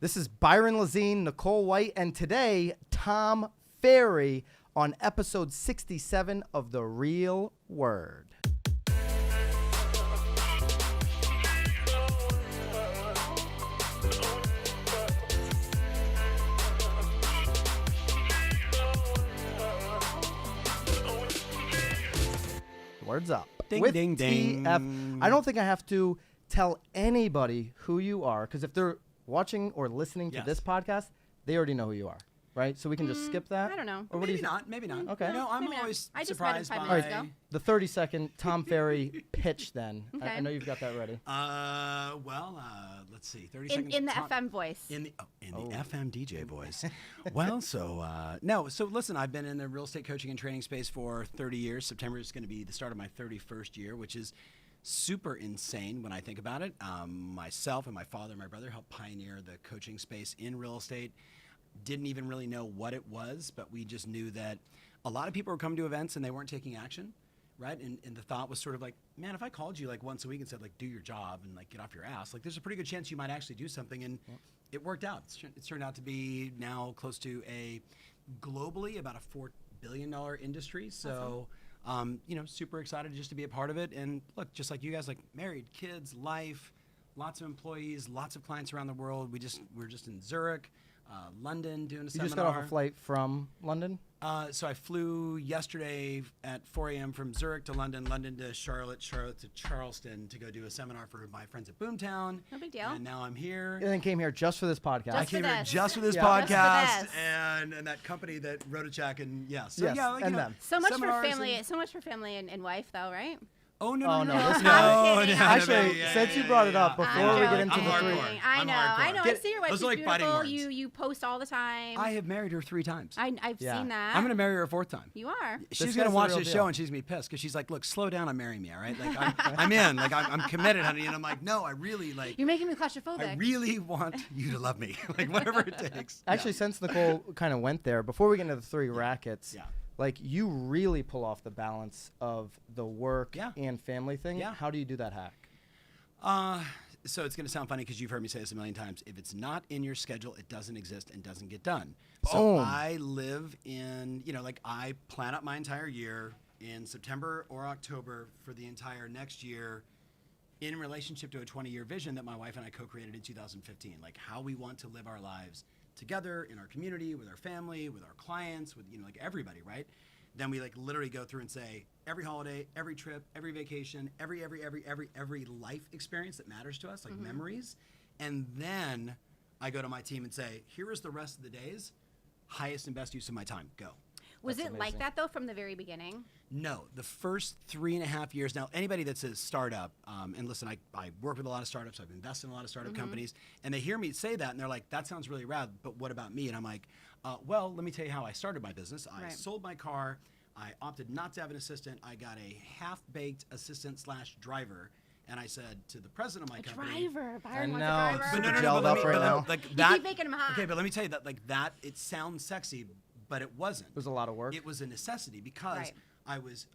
This is Byron Lazine, Nicole White, and today, Tom Ferry on episode 67 of The Real Word. Word's up. Ding, With ding, ding. TF. I don't think I have to tell anybody who you are, because if they're watching or listening to this podcast, they already know who you are, right? So we can just skip that? I don't know. Or what Maybe not. Maybe not. Okay. No, I'm Maybe not. always I just read it surprised 5 by. minutes ago. The 30-second Tom Ferry pitch then. Okay. I know you've got that ready. Let's see. 30 seconds. In the Tom- FM voice. In the FM DJ voice. So listen, I've been in the real estate coaching and training space for 30 years. September is going to be the start of my 31st year, which is super insane when I think about it. Myself and my father and my brother helped pioneer the coaching space in real estate. Didn't even really know what it was, but we just knew that a lot of people were coming to events and they weren't taking action, right? And the thought was sort of like, man, if I called you like once a week and said like, do your job and like get off your ass, like there's a pretty good chance you might actually do something. And it worked out. It's turned out to be now close to globally about a $4 billion industry. So, super excited just to be a part of it. And look, just like you guys, like married, kids, life, lots of employees, lots of clients around the world. We're just in Zurich, London doing a seminar. You just got off a flight from London? So I flew yesterday at 4 a.m. from Zurich to London, London to Charlotte, Charlotte to Charleston to go do a seminar for my friends at Boomtown. No big deal. And now I'm here. And then came here just for this podcast. I came here just for this Yeah. podcast Just for this. and that company that wrote a check and Yes, them. So much for seminars family. and- So much for family and wife, though, right? Oh no! Oh, no, listen, I'm kidding. Actually, since you brought it up, before I'm we get joking. into the I'm three. hardcore. I I'm know. hardcore. I know. I see your wife. Those She's are like fighting beautiful. words. You post all the time. I have married her 3 times. I've Yeah. seen that. I'm gonna marry her a 4th time. You are. She's This gonna guy's the watch real this deal. show and she's gonna be pissed because she's like, "Look, slow down on marrying me, all right? Like I'm in, like I'm committed, honey." And I'm like, "No, I really like. You're making me claustrophobic. I really want you to love me, like whatever it takes." Actually, since Nicole kind of went there, before we get into the 3 rackets, Yeah. like you really pull off the balance of the work Yeah. and family thing. Yeah. How do you do that hack? So it's going to sound funny because you've heard me say this a million times. If it's not in your schedule, it doesn't exist and doesn't get done. So Boom. I live in, I plan out my entire year in September or October for the entire next year in relationship to a 20-year vision that my wife and I co-created in 2015, like how we want to live our lives together in our community, with our family, with our clients, with, everybody, right? Then we literally go through and say every holiday, every trip, every vacation, every life experience that matters to us, like memories. And then I go to my team and say, here is the rest of the days, highest and best use of my time, go. Was That's it amazing. like that, though, from the very beginning? No, the first 3.5 years. Now, anybody that's a startup, and listen, I work with a lot of startups. I've invested in a lot of startup companies, and they hear me say that, and they're like, that sounds really rad, but what about me? And I'm like, well, let me tell you how I started my business. I Right. sold my car. I opted not to have an assistant. I got a half-baked assistant/driver, and I said to the president of my company, Driver. Byron I wants know, a it's driver. super gelled up right now. that, keep making 'em hot. Okay, but let me tell you that it sounds sexy, but it wasn't. It was a lot of work. It was a necessity because Right. I was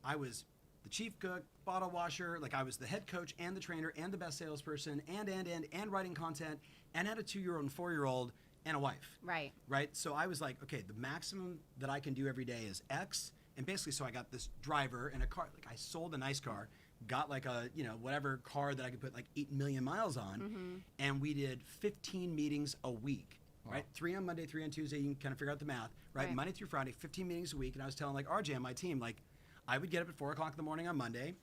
the chief cook, bottle washer, I was the head coach and the trainer and the best salesperson and writing content and had a 2-year-old and 4-year-old and a wife. Right. Right? So I was like, okay, the maximum that I can do every day is X. And basically, so I got this driver and a car. I sold a nice car, got a, whatever car that I could put 8 million miles on. And we did 15 meetings a week. Right, 3 on Monday, 3 on Tuesday. You can kind of figure out the math, right? Monday through Friday, 15 meetings a week. And I was telling RJ and my team, I would get up at 4 o'clock in the morning on Monday.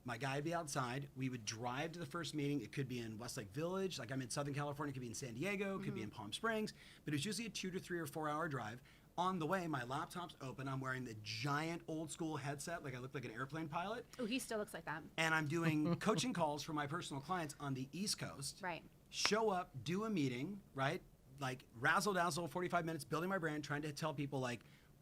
My guy would be outside. We would drive to the first meeting. It could be in Westlake Village, I'm in Southern California. It could be in San Diego. It could be in Palm Springs. But it was usually a 2 to 3 or 4 hour drive. On the way, my laptop's open. I'm wearing the giant old school headset, I look like an airplane pilot. Oh, he still looks like that. And I'm doing coaching calls for my personal clients on the East Coast. Right. Show up, do a meeting, right? Razzle dazzle, 45 minutes, building my brand, trying to tell people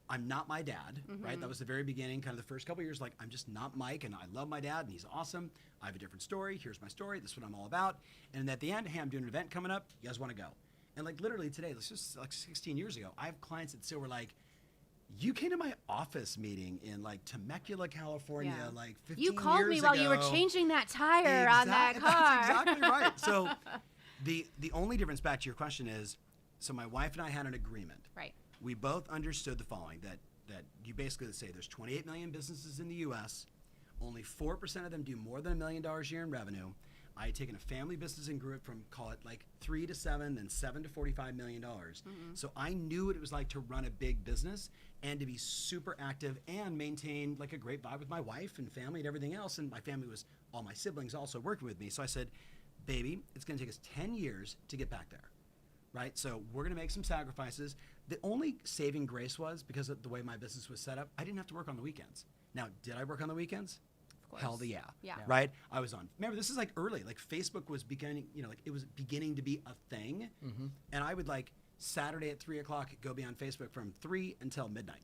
I'm not my dad, right? That was the very beginning, kind of the first couple of years, I'm just not Mike, and I love my dad, and he's awesome. I have a different story. Here's my story. This is what I'm all about. And at the end, hey, I'm doing an event coming up. You guys want to go? And literally today, this was 16 years ago, I have clients that still were you came to my office meeting in Temecula, California, 15 years ago. You called me while you were changing that tire on that car. That's exactly right. So The only difference, back to your question, is so my wife and I had an agreement. Right. We both understood the following, that you basically say there's 28 million businesses in the U.S., only 4% of them do more than $1 million a year in revenue. I had taken a family business and grew it from, call it like 3 to 7, then 7 to $45 million. So I knew what it was like to run a big business and to be super active and maintain like a great vibe with my wife and family and everything else. And my family was, all my siblings also working with me. So I said, baby, it's going to take us 10 years to get back there, right? So we're going to make some sacrifices. The only saving grace was, because of the way my business was set up, I didn't have to work on the weekends. Now, did I work on the weekends? Hell yeah. Yeah. Right? I was on. Remember, this is like early. Like Facebook was beginning, like it was beginning to be a thing. And I would like Saturday at 3 o'clock go be on Facebook from 3 until midnight.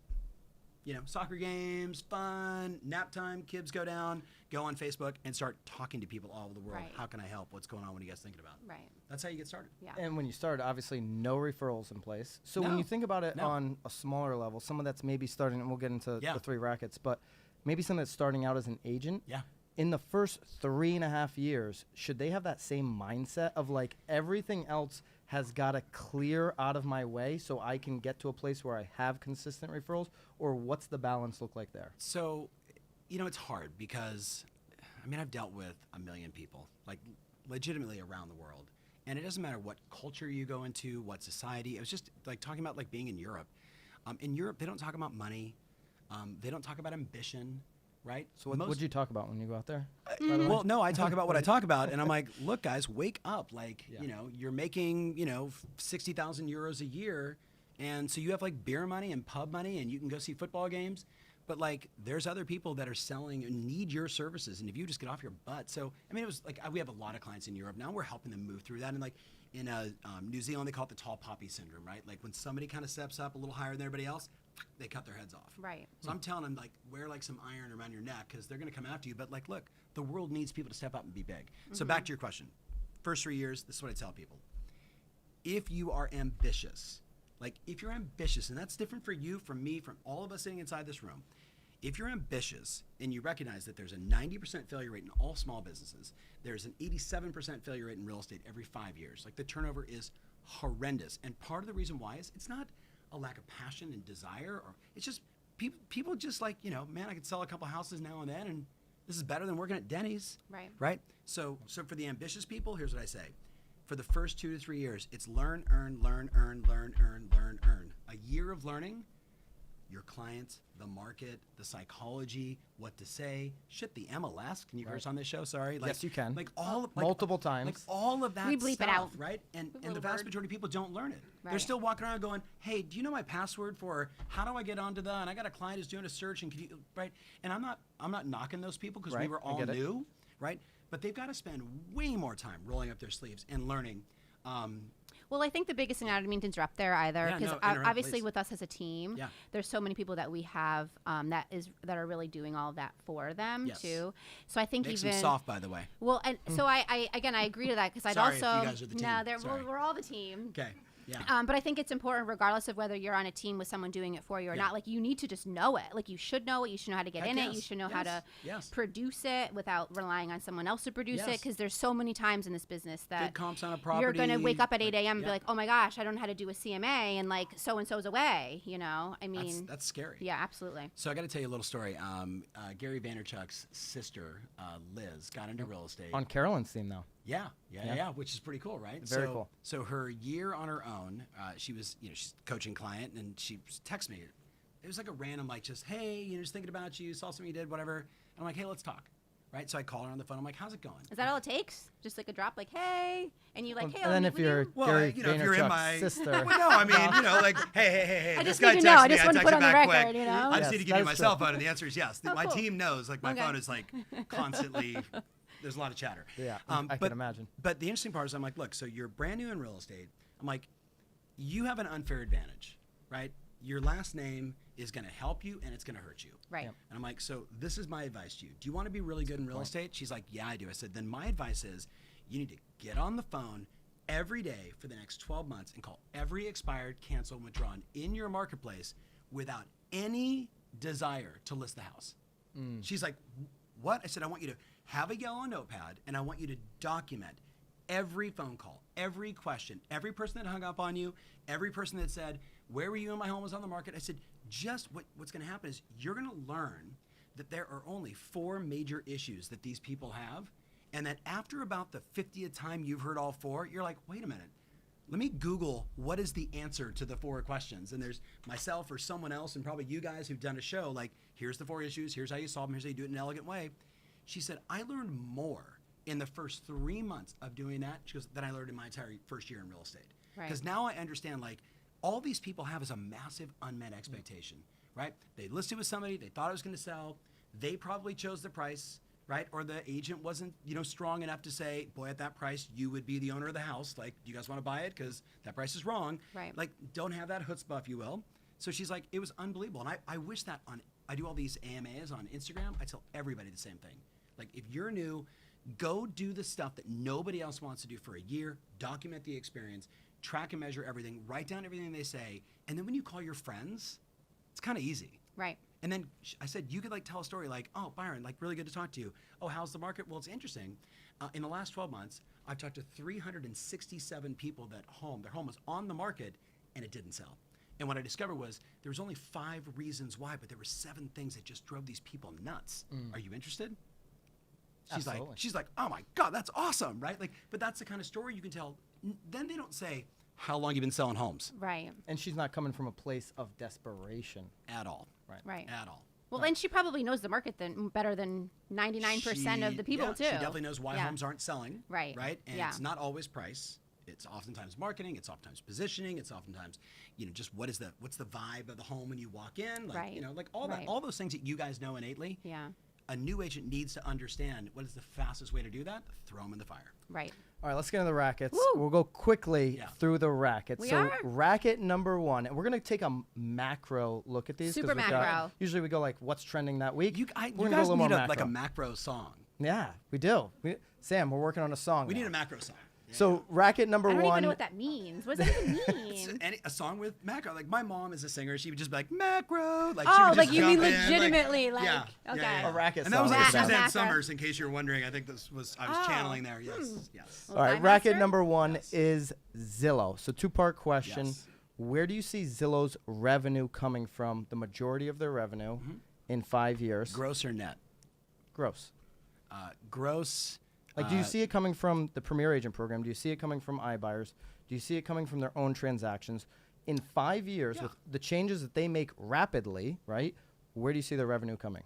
Soccer games, fun, nap time, kids go down, go on Facebook and start talking to people all over the world. Right. How can I help? What's going on? What are you guys thinking about? Right. That's how you get started. Yeah. And when you started, obviously no referrals in place. So when No. you think about it No. on a smaller level, someone that's maybe starting, and we'll get into Yeah. the 3 rackets, but maybe someone that's starting out as an agent. Yeah. In the first 3.5 years, should they have that same mindset of like everything else has got to clear out of my way so I can get to a place where I have consistent referrals? Or what's the balance look like there? So, it's hard because, I've dealt with 1 million people, like legitimately around the world. And it doesn't matter what culture you go into, what society. It was just like talking about like being in Europe. In Europe, they don't talk about money. They don't talk about ambition, right? So what would you talk about when you go out there? by the way? Well, no, I talk about what I talk about, and I'm like, look, guys, wake up. Like, Yeah. you're making, 60,000 euros a year, and so you have like beer money and pub money, and you can go see football games. But like, there's other people that are selling and need your services, and if you just get off your butt. So, it was like we have a lot of clients in Europe now. We're helping them move through that, and like in New Zealand, they call it the tall poppy syndrome, right? Like when somebody kind of steps up a little higher than everybody else, they cut their heads off. Right. So I'm telling them, like, wear like some iron around your neck because they're going to come after you. But like, look, the world needs people to step up and be big. So back to your question. First 3 years, this is what I tell people. If you are ambitious, and that's different for you, from me, from all of us sitting inside this room. If you're ambitious and you recognize that there's a 90% failure rate in all small businesses, there's an 87% failure rate in real estate every 5 years. Like the turnover is horrendous. And part of the reason why is it's not a lack of passion and desire, or it's just people just like, man, I could sell a couple houses now and then, and this is better than working at Denny's. Right. Right? So for the ambitious people, here's what I say. For the first 2 to 3 years, it's learn, earn, learn, earn, learn, earn, learn, earn. A year of learning your clients, the market, the psychology, what to say, shit, the MLS. Can you curse on this show? Sorry. Yes, you can. Like all Multiple times. Like all of that We bleep it stuff, out. right? And the Little vast word. majority of people don't learn it. They're Right. still walking around going, hey, do you know my password for how do I get onto that? And I got a client who's doing a search, and can you, right? And I'm not knocking those people because we Right, were I all get it. new, right? But they've got to spend way more time rolling up their sleeves and learning. Well, I think the biggest thing, I don't mean to interrupt there either, Yeah, because no, interrupt, obviously please. with us as a team, Yeah. there's so many people that we have that are really doing all of that for them Yes. too. So I think Makes even them soft, by the way. well, and so I again I agree to that because I'd Sorry if also you guys are the team. no, Sorry. we're all the team. Okay. Yeah. But I think it's important, regardless of whether you're on a team with someone doing it for you or Yeah. not. Like, you need to just know it. Like, you should know it. You should know how to get Heck in it. yes. You should know how to Yes. produce it without relying on someone else to produce it. Yes. Because there's so many times in this business that Good comps on a property. you're going to wake up at 8 a.m. and be yeah. like, oh my gosh, I don't know how to do a CMA, and like so-and-so's away, I mean, That's scary. yeah, absolutely. So I got to tell you a little story. Gary Vaynerchuk's sister, Liz, got into real estate. On Carolyn's team, though. Yeah, which is pretty cool, right? Very cool. So her year on her own, she was, she's a coaching client, and she texted me. It was like a random, like, just, hey, just thinking about you, saw something you did, whatever. And I'm like, hey, let's talk. Right? So I call her on the phone. I'm like, how's it going? Is that all it takes? Just like a drop, like, hey, and you like, hey, And I'll then meet if with you're you? Well, Gary if you're in Vaynerchuk's my sister. Well, no, I mean, like, hey, I this just guy need to know. texted I me. just I want to texted put on the back record, quick. you know? I just Yes, need to give that you is my true. cell phone, and the answer is yes. Oh, My cool. team knows. Like, my Okay. phone is like constantly. There's a lot of chatter. Yeah, I can imagine. But the interesting part is, I'm like, look, so you're brand new in real estate. I'm like, you have an unfair advantage, right? Your last name is going to help you, and it's going to hurt you. Right. Yep. And I'm like, so this is my advice to you. Do you want to be really good in real estate? She's like, yeah, I do. I said, then my advice is you need to get on the phone every day for the next 12 months and call every expired, canceled, withdrawn in your marketplace without any desire to list the house. She's like, what? I said, I want you to have a yellow notepad, and I want you to document every phone call, every question, every person that hung up on you, every person that said, where were you when my home was on the market? I said, just what's going to happen is you're going to learn that there are only 4 major issues that these people have, and that after about the 50th time you've heard all 4, you're like, wait a minute, let me Google what is the answer to the 4 questions. And there's myself or someone else, and probably you guys who've done a show, like, here's the 4 issues, here's how you solve them, here's how you do it in an elegant way. She said, I learned more in the first 3 months of doing that, she goes, than I learned in my entire first year in real estate. Because now I understand, like, all these people have is a massive unmet expectation, right? They listed with somebody, they thought it was going to sell, they probably chose the price, right? Or the agent wasn't, strong enough to say, boy, at that price, you would be the owner of the house. Like, do you guys want to buy it? Because that price is wrong. Right. Like, don't have that chutzpah, if you will. So she's like, it was unbelievable. And I wish that I do all these AMAs on Instagram. I tell everybody the same thing. Like, if you're new, go do the stuff that nobody else wants to do for a year, document the experience, track and measure everything, write down everything they say. And then when you call your friends, it's kind of easy. Right. And then I said, you could tell a story like, oh, Byron, really good to talk to you. Oh, how's the market? Well, it's interesting. In the last 12 months, I've talked to 367 people that their home was on the market and it didn't sell. And what I discovered was there was only 5 reasons why, but there were 7 things that just drove these people nuts. Are you interested? She's like, oh my God, that's awesome, right? But that's the kind of story you can tell. Then they don't say, how long you been selling homes? Right. And she's not coming from a place of desperation. At all. Right. At all. Well, and she probably knows the market better than 99% of the people, too. She definitely knows why homes aren't selling. Right. Right? And it's not always price. It's oftentimes marketing. It's oftentimes positioning. It's oftentimes, just what's the vibe of the home when you walk in? All those things that you guys know innately. Yeah. A new agent needs to understand what is the fastest way to do that. Throw them in the fire. Right. All right, let's get into the rackets. Woo! We'll go quickly through the rackets. We so are? racket number 1, and we're going to take a macro look at these. 'cause Super macro. Usually we go what's trending that week. You We're guys gonna go a little need more a macro song. Yeah, we do. Sam, we're working on a song We now. need a macro song. So racket number I don't 1. even know what that means. What does that even mean? A song with macro. Like, my mom is a singer. She would just be like, macro. Like, she Oh, would like just you mean jump in, legitimately, like, yeah, okay. yeah. A racket And that was song. like Macro. Suzanne Macro. Summers, in case you're wondering. I think I was channeling there. Yes. All right, Time racket Master? number 1 Yes. is Zillow. So 2-part question. Yes. Where do you see Zillow's revenue coming from, the majority of their revenue, in 5 years? Gross or net? Gross. Gross. Do you see it coming from the Premier Agent program? Do you see it coming from iBuyers? Do you see it coming from their own transactions? In 5 years, with the changes that they make rapidly, right, where do you see the revenue coming?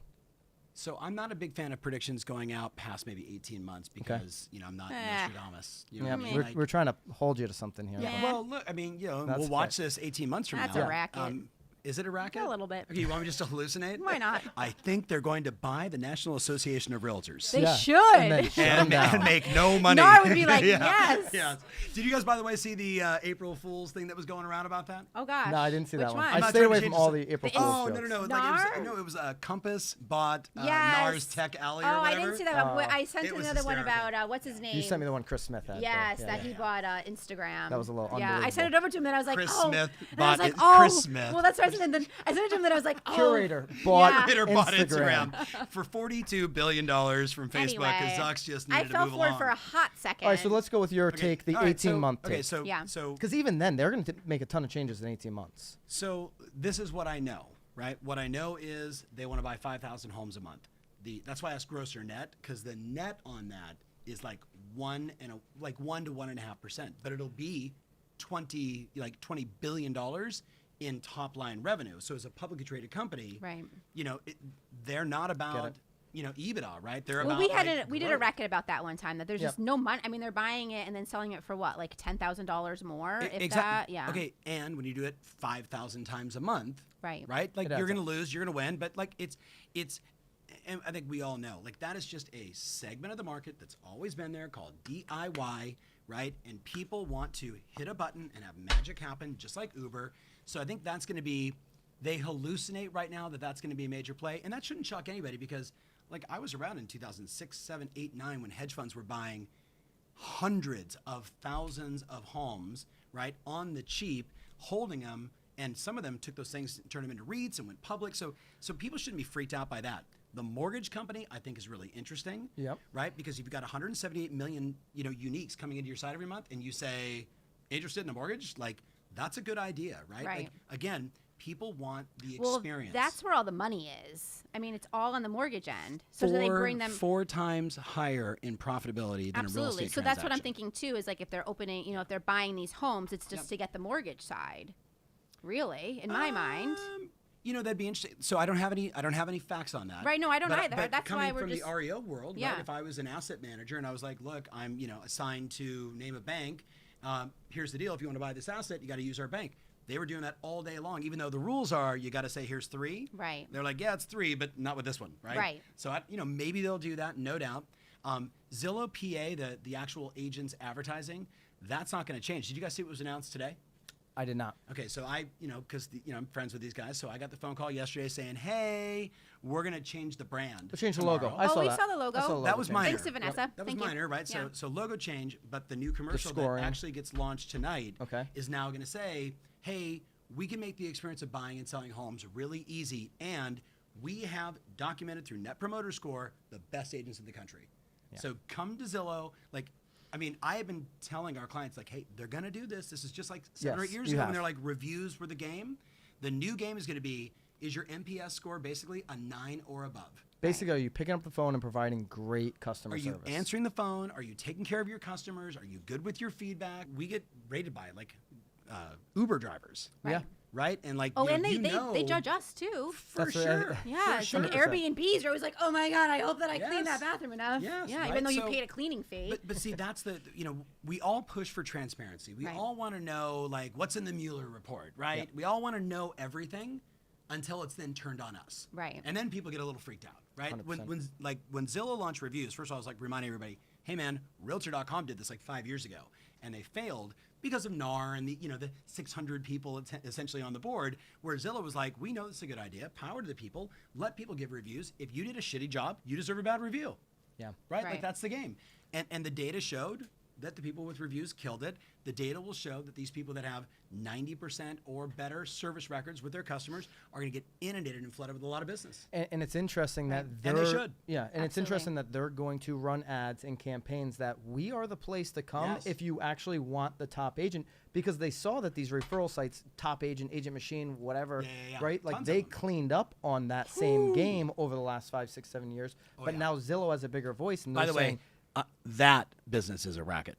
So I'm not a big fan of predictions going out past maybe 18 months because, I'm not Nostradamus. You know Yeah, what I mean? we're trying to hold you to something here. Yeah. Well, look, I mean, That's we'll watch fair. this 18 months from That's now. a racket. Is it a racket? A little bit. Okay, you want me just to hallucinate? Why not? I think they're going to buy the National Association of Realtors. They Yeah. should. And then shut them down. and make no money. Nara would be like, Yeah. yes. Yeah. Did you guys, by the way, see the April Fool's thing that was going around about that? Oh, gosh. No, I didn't see Which that one. one? I'm I not stay trying to away change from all the- the April the- Fool's Oh, jokes. no. Nar? It was Compass bought Yes. NAR's Tech Alley or Oh, whatever. I didn't see that one. Oh. I sent It was another one hysterical. about, what's his name? You sent me the one Chris Smith had. Yes, there. that he bought Instagram. That was a little Yeah, I sent unbelievable. it over to him, then I was like, Chris oh. Smith and I was bought like, it. oh. Chris Smith. Well, that's what I said. And then I sent it to him, then I was like, oh. Curator bought Yeah. Twitter bought Instagram. Instagram for $42 billion from Facebook because Anyway, Zucks just I needed to fell move for it along. for a hot second. All right, so let's go with your take, the all right, 18-month Okay, take. so Yeah. Because even then, they're going to make a ton of changes in 18 months. So this is what I know, right? What I know is they want to buy 5,000 homes a month. That's why I asked gross or net, because the net on that is like 1 to 1.5%, but it'll be $20 billion in top line revenue. So as a publicly traded company, Right. They're not about EBITDA, right? They're Well, about we did a growth. racket about that one time that there's just no money. I mean, they're buying it and then selling it for what, like $10,000 more, if that. Yeah. Okay, and when you do it 5,000 times a month, Right. Like It you're adds going to up. lose, you're going to win, but like it's, and I think we all know, like that is just a segment of the market that's always been there called DIY, right? And people want to hit a button and have magic happen, just like Uber. So I think that's going to be, they hallucinate right now that that's going to be a major play, and that shouldn't shock anybody because, like, I was around in 2006, 7, 8, 9 when hedge funds were buying hundreds of thousands of homes, right, on the cheap, holding them, and some of them took those things, turned them into REITs, and went public. So people shouldn't be freaked out by that. The mortgage company, I think, is really interesting. Yep. Right? Because if you've got 178 million, uniques coming into your site every month, and you say, interested in a mortgage, like, that's a good idea, right? Right. Like, again, people want the Well, experience. that's where all the money is. I mean, it's all on the mortgage end. So do they bring them 4 times higher in profitability than a real absolutely. estate So that's what I'm transaction. thinking too. Is like if they're opening, if they're buying these homes, it's just to get the mortgage side. Really, in my mind. That'd be interesting. So I don't have any facts on that. Right, no, I don't But- either. But That's coming why we're from just the REO world, Yeah. right? If I was an asset manager and I was like, look, I'm assigned to name a bank. Here's the deal: if you want to buy this asset, you got to use our bank. They were doing that all day long, even though the rules are you got to say here's 3. Right. They're like, yeah, it's 3, but not with this one, right? Right. So maybe they'll do that, no doubt. Zillow PA, the actual agents advertising, that's not going to change. Did you guys see what was announced today? I did not. Okay, so because I'm friends with these guys, so I got the phone call yesterday saying, "Hey, we're gonna change the brand. Let's change the tomorrow." logo. I saw we that. saw the logo. I saw the logo That was change. minor. Thanks to Vanessa. That was Thank you. minor, right? Yeah. So logo change, but the new commercial that scoring. actually gets launched tonight Okay. is now going to say, "Hey, we can make the experience of buying and selling homes really easy, and we have documented through Net Promoter Score the best agents in the country. So come to Zillow, I have been telling our clients, hey, they're going to do this. This is just like 7 or 8 Yes, years you ago have. when they're like reviews were the game. The new game is going to be, is your NPS score basically a 9 or above? Basically, are you picking up the phone and providing great customer Are you service? answering the phone? Are you taking care of your customers? Are you good with your feedback? We get rated by Uber drivers. Yeah. Right? And And they judge us too. For That's what sure. Yeah, For it's like sure. Airbnbs are always like, oh my God, I hope that I cleaned Yes. that bathroom enough. Yes, yeah, right? even though you So- paid a cleaning fee. But see, that's we all push for transparency. We Right. all want to know, what's in the Mueller report, right? Yep. We all want to know everything until it's then turned on us. Right. And then people get a little freaked out, right? 100%. When Zillow launched reviews, first of all, I was reminding everybody, hey man, Realtor.com did this 5 years ago, and they failed because of NAR and the 600 people essentially on the board, where Zillow was like, we know this is a good idea, power to the people, let people give reviews. If you did a shitty job, you deserve a bad review. Yeah. Right? Right. That's the game. And the data showed that the people with reviews killed it. The data will show that these people that have 90% or better service records with their customers are going to get inundated and flooded with a lot of business. And it's interesting that And they should. Yeah, and it's Absolutely. interesting that they're going to run ads and campaigns that we are the place to come Yes. if you actually want the top agent, because they saw that these referral sites, Top Agent, Agent Machine, whatever, Yeah. right? Tons of They them. cleaned up on that same game over the last 5, 6, 7 years. Oh, but yeah. now Zillow has a bigger voice, and By they're the saying, way, that business is a racket.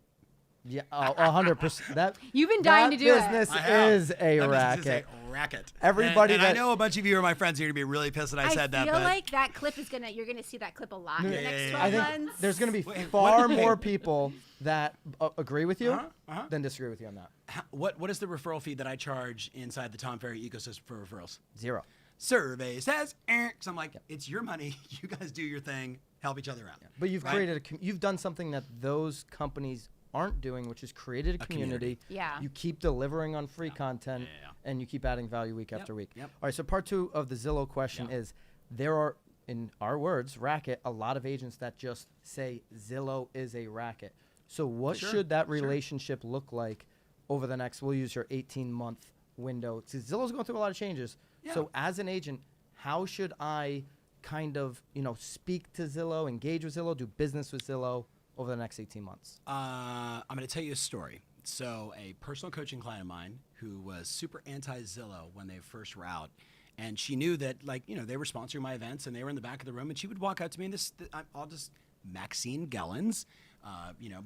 yeah, 100%. That You've been dying that to do it. business I have. is a That racket. business is a racket. Everybody and I that- know a bunch of you are my friends are going to be really pissed that I said that. feel But like that clip is you're gonna see that clip a lot in the Yeah, next yeah, 12 I think months. there's going to be Wait, far what- more people that agree with you Uh-huh. than disagree with you on that. what is the referral fee that I charge inside the Tom Ferry ecosystem for referrals? 0. Survey says, so I'm like, it's your money. You guys do your thing. Help each other out. But you've Right? created you've done something that those companies aren't doing, which is created a community. Yeah. You keep delivering on free content, Yeah. and you keep adding value week after week. Yep. All right, so part 2 of the Zillow question Yeah. is, there are, in our words, racket, a lot of agents that just say Zillow is a racket. So what Sure, should that sure. relationship look like over the next, we'll use your 18-month window. See, Zillow's going through a lot of changes. Yeah. So as an agent, how should I kind of, speak to Zillow, engage with Zillow, do business with Zillow over the next 18 months? I'm going to tell you a story. So a personal coaching client of mine who was super anti-Zillow when they first were out, and she knew that, they were sponsoring my events, and they were in the back of the room, and she would walk out to me, and I'll just, Maxine Gellens,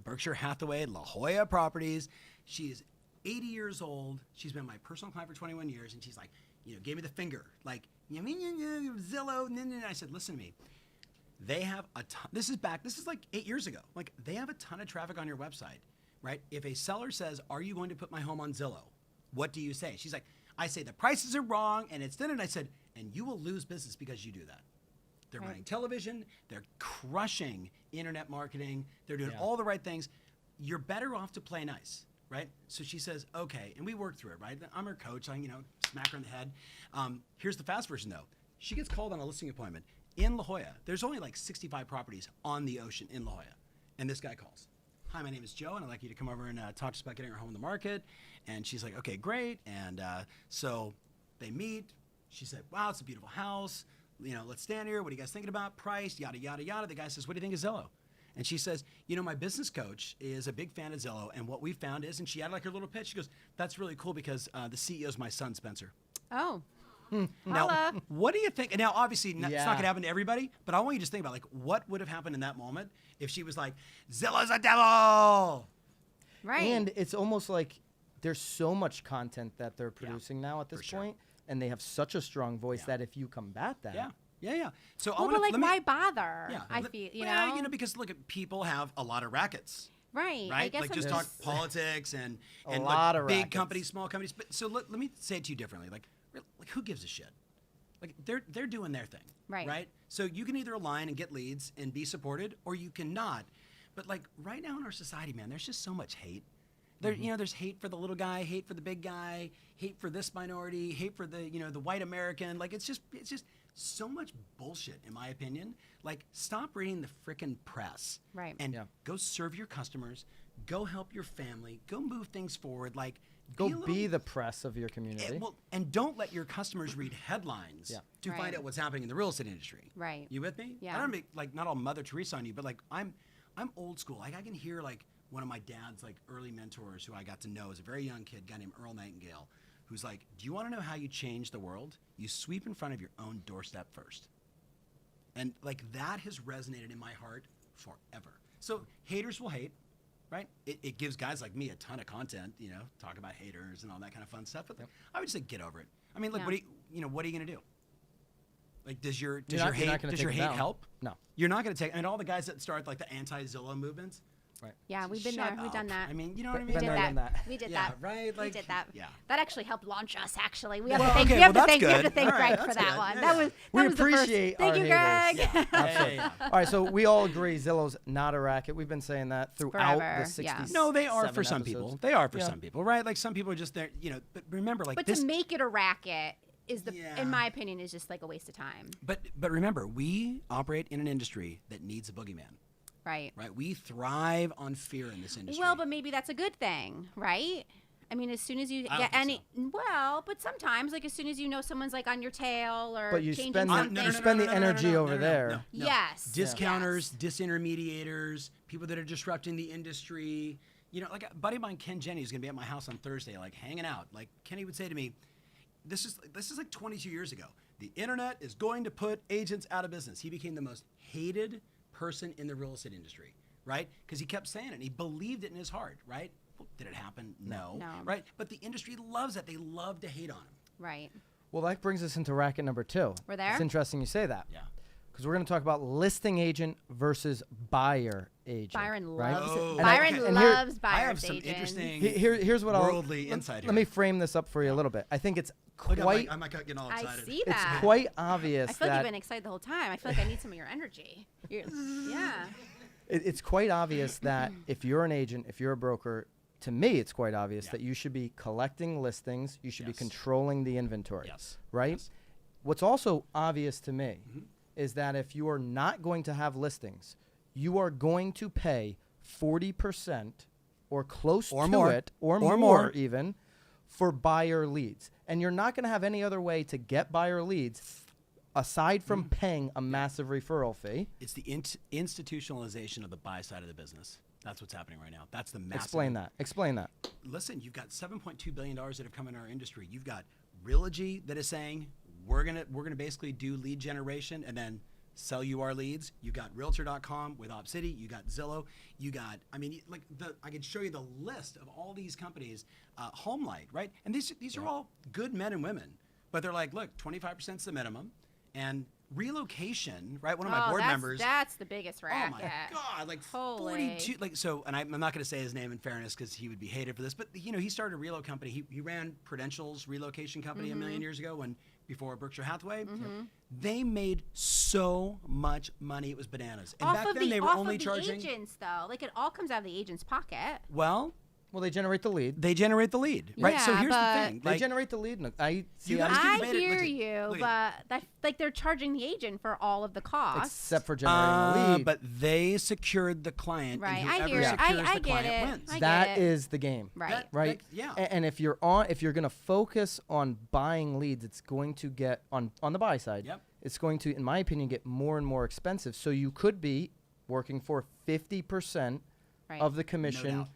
Berkshire Hathaway, La Jolla Properties. She is 80 years old. She's been my personal client for 21 years, and she's like, gave me the finger, Zillow. And I said, listen to me. They have a ton. This is like 8 years ago. They have a ton of traffic on your website, right? If a seller says, are you going to put my home on Zillow? What do you say? She's like, I say the prices are wrong and it's thin. And I said, and you will lose business because you do that. They're running television. They're crushing internet marketing. They're doing all the right things. You're better off to play nice, right? So she says, okay. And we work through it, right? I'm her coach. I, smack her in the head. Here's the fast version though. She gets called on a listing appointment in La Jolla. There's only 65 properties on the ocean in La Jolla. And this guy calls. Hi, my name is Joe, and I'd like you to come over and talk to us about getting our home on the market. And she's like, okay, great. And so they meet. She said, wow, it's a beautiful house. let's stand here. What are you guys thinking about? Price, yada, yada, yada. The guy says, what do you think of Zillow? And she says, my business coach is a big fan of Zillow. And what we found is, and she had like her little pitch. She goes, that's really cool because the CEO is my son, Spencer. Oh. Now, Holla. what do you think? Now, obviously, it's not Yeah. going to happen to everybody, but I want you to just think about like what would have happened in that moment if she was like, Zillow's a devil. Right. And it's almost like there's so much content that they're producing now at this sure. point, and they have such a strong voice that if you combat that, Yeah. So well, but like, why bother? Yeah. I feel, because look, people have a lot of rackets. Right. Right? I guess Like I'm just talk politics and lot like of big rackets. companies, small companies. But so let me say it to you differently. Like who gives a shit? Like they're doing their thing. Right. So you can either align and get leads and be supported, or you cannot. But like right now in our society, man, there's just so much hate. There's hate for the little guy, hate for the big guy, hate for this minority, hate for the the white American. Like it's just so much bullshit, in my opinion. Like stop reading the frickin' press. Right. And Yeah. go serve your customers. Go help your family. Go move things forward. Like go be, a little, be the press of your community. and don't let your customers read headlines to Right. find out what's happening in the real estate industry. Right. You with me? Yeah. I don't make like not all Mother Teresa on you, but like I'm old school. Like I can hear like one of my dad's like early mentors who I got to know as a very young kid, a guy named Earl Nightingale, who's like, do you want to know how you change the world? You sweep in front of your own doorstep first. And like that has resonated in my heart forever. So haters will hate, right? It gives guys like me a ton of content, talk about haters and all that kind of fun stuff. But I would just say get over it. I mean, look, what are you gonna do? Like, does your hate help? No. You're not gonna take. And all the guys that start like the anti-Zillow movements. Right. Yeah, we've been Shut there. We've up. done that. I mean, you know what I We mean? did Been there, done that. that. We did Yeah, that. right? We Like, did that. yeah. That actually helped launch us. Actually, we Well, have to thank. okay, We have well, to thank. that's We have to good. thank All right, Greg for that's that good. one. Yeah, That yeah. was. We that was the first- appreciate Thank our you, haters. Greg. Yeah. All right, so we all agree Zillow's not a racket. We've been saying that throughout Forever, the 60s. yeah. No, they are for some people. They are for Yeah. some people, right? Like some people are just there, But remember, like But this. to make it a racket is Yeah. in my opinion, is just like a waste of time. But remember, we operate in an industry that needs a boogeyman, Right. right? We thrive on fear in this industry. Well, but maybe that's a good thing, right? I mean, as soon as you I get don't think any, well, but sometimes, like as soon as someone's like on your tail or But you changing spend the- something. you spend the energy over there. No. Yes. Discounters, Yes. disintermediators, people that are disrupting the industry. Like a buddy of mine, Ken Jenny, is going to be at my house on Thursday, like hanging out. Like Kenny would say to me, this is like 22 years ago. The internet is going to put agents out of business. He became the most hated person in the real estate industry, right? Because he kept saying it and he believed it in his heart, right? Well, did it happen? No. Right? But the industry loves it. They love to hate on him. Right. Well, that brings us into racket number 2. We're there? It's interesting you say that. Yeah. Because we're going to talk about listing agent versus buyer agent. Byron right? loves Oh. it. Byron And here- loves buyer's I have some agents. interesting Here's what worldly insight Let me frame this up for you a little bit. I think it's Look, quite I'm like getting all I excited. see it's that. quite obvious I feel like that you've been excited the whole time. I feel like I need some of your energy. Yeah. it's quite obvious that if you're an agent, if you're a broker, to me it's quite obvious that you should be collecting listings, you should be Yes. controlling the inventory. Yes. Right? Yes. What's also obvious to me is that if you are not going to have listings, you are going to pay 40% or close Or to more. it, or Or more more. even, for buyer leads. And you're not going to have any other way to get buyer leads aside from paying a massive referral fee. It's the institutionalization of the buy side of the business. That's what's happening right now. That's the massive. Explain that. Listen, you've got $7.2 billion that have come in our industry. You've got Realogy that is saying we're gonna basically do lead generation and then sell you our leads. You got Realtor.com with OpCity. You got Zillow. You got, I could show you the list of all these companies. HomeLight, right? And these are all good men and women, but they're like, look, 25% is the minimum, and relocation, right? One of my board members. That's the biggest Oh racket. my God! Like Holy. 42. Like so, and I'm not going to say his name in fairness because he would be hated for this. But he started a relo company. He ran Prudential's relocation company a million years ago before Berkshire Hathaway. They made so much money; it was bananas. And back then they were only charging. Agents, though, like it all comes out of the agent's pocket. Well, They generate the lead. they generate the lead, right? So Yeah, here's the but- thing: They like, generate the lead. I see. You guys I'm- can I debate it. hear Look at- you, look but like they're charging the agent for all of the costs. except for generating the lead. but they secured the client, Right, and I whoever hear it. secures I the get client it. wins. I get That it. is the game. Right. Right. Yeah. And if you're going to focus on buying leads, it's going to get on the buy side. Yep. it's going to, in my opinion, get more and more expensive. So you could be working for 50% Right. of the No commission doubt.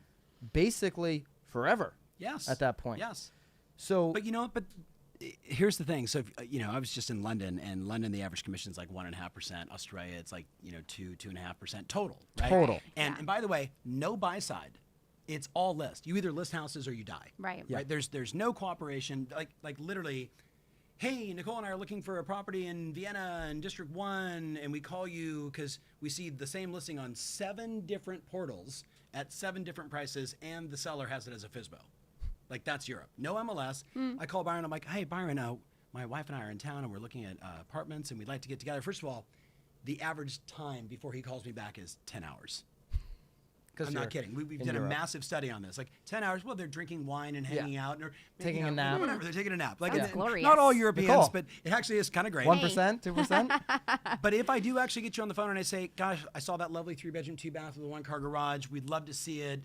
basically forever Yes. at that point. Yes. So But here's the thing. So if, I was just in London, and London, the average commission is like 1.5%. Australia, it's like 2.5% total. Right? Total. And Yeah. and by the way, no buy side. It's all list. You either list houses or you die. Right. Yeah. Right. There's no cooperation. Like literally, hey, Nicole and I are looking for a property in Vienna in District 1, and we call you because we see the same listing on 7 different portals at 7 different prices, and the seller has it as a FSBO. Like, that's Europe. No MLS. I call Byron. I'm like, hey, Byron, my wife and I are in town, and we're looking at apartments, and we'd like to get together. First of all, the average time before he calls me back is 10 hours. I'm not kidding. We've in done Europe. a massive study on this. Like 10 hours. Well, they're drinking wine and hanging out, or maybe, Taking a nap. Whatever. They're taking a nap. Like, Sounds and glorious. not all Europeans, Nicole. but it actually is kind of great. 1%, 2%? But if I do actually get you on the phone and I say, gosh, I saw that lovely 3-bedroom, 2-bath with a 1-car garage. We'd love to see it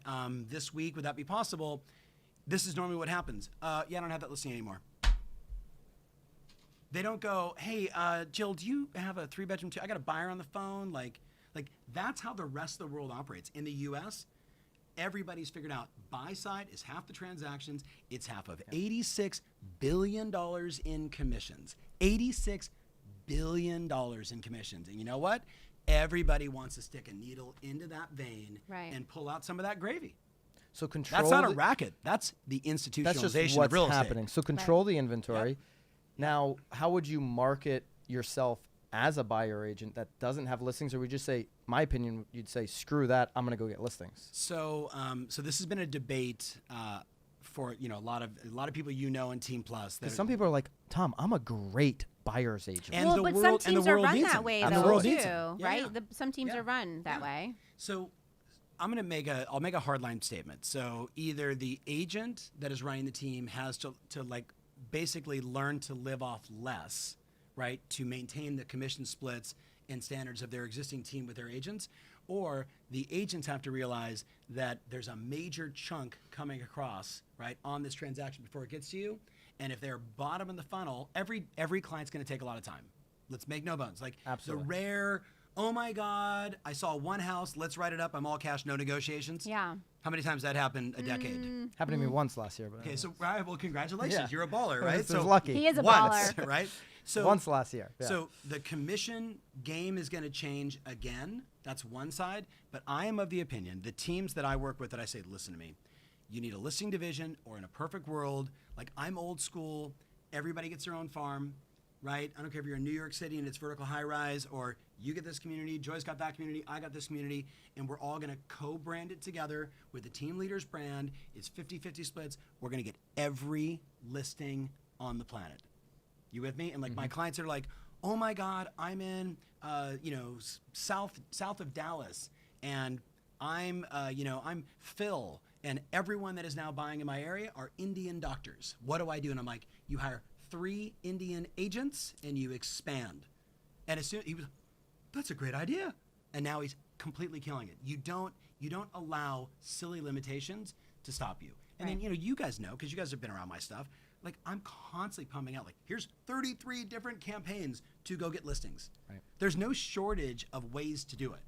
this week. Would that be possible? This is normally what happens. Yeah, I don't have that listing anymore. They don't go, hey, Jill, do you have a 3-bedroom, I got a buyer on the phone. Like that's how the rest of the world operates. In the U.S., everybody's figured out buy side is half the transactions. It's half of $86 billion in commissions. $86 billion in commissions. And you know what? Everybody wants to stick a needle into that vein Right. and pull out some of that gravy. So control. That's not a the- racket. That's the That's institutionalization just what's of real happening. estate. So control the inventory. Now, how would you market yourself as a buyer agent that doesn't have listings, or would you just say, my opinion, you'd say, screw that, I'm going to go get listings? So, so this has been a debate for a lot of people in Team Plus. Because some people are like, Tom, I'm a great buyer's agent. And well, the but world- some and the teams are world run needs that them. way And the though world too, needs them. Yeah, right? yeah. Some teams Yeah. are run that Yeah. way. So I'm going to I'll make a hardline statement. So either the agent that is running the team has to like basically learn to live off less, right, to maintain the commission splits and standards of their existing team with their agents, or the agents have to realize that there's a major chunk coming across, right, on this transaction before it gets to you. And if they're bottom of the funnel, every client's going to take a lot of time. Let's make no bones. Like Absolutely. the rare, oh my God, I saw one house, let's write it up, I'm all cash, no negotiations. Yeah. How many times that happened a decade? Happened to me once last year. But Okay, so right, well, congratulations, Yeah. you're a baller, I right? was So lucky. He is a once, baller. right? So Once last year. Yeah. so the commission game is going to change again. That's one side. But I am of the opinion, the teams that I work with, that I say, listen to me, you need a listing division, or in a perfect world, like I'm old school, everybody gets their own farm, right? I don't care if you're in New York City and it's vertical high rise, or you get this community, Joy's got that community, I got this community, and we're all going to co-brand it together with the team leader's brand. It's 50-50 splits. We're going to get every listing on the planet. You with me? And like my clients are like, oh my God, I'm in, south of Dallas, and I'm Phil, and everyone that is now buying in my area are Indian doctors. What do I do? And I'm like, you hire 3 Indian agents and you expand. And as soon he was, that's a great idea. And now he's completely killing it. You don't allow silly limitations to stop you. And Right. then you guys know, because you guys have been around my stuff. Like, I'm constantly pumping out, like, here's 33 different campaigns to go get listings. Right. There's no shortage of ways to do it,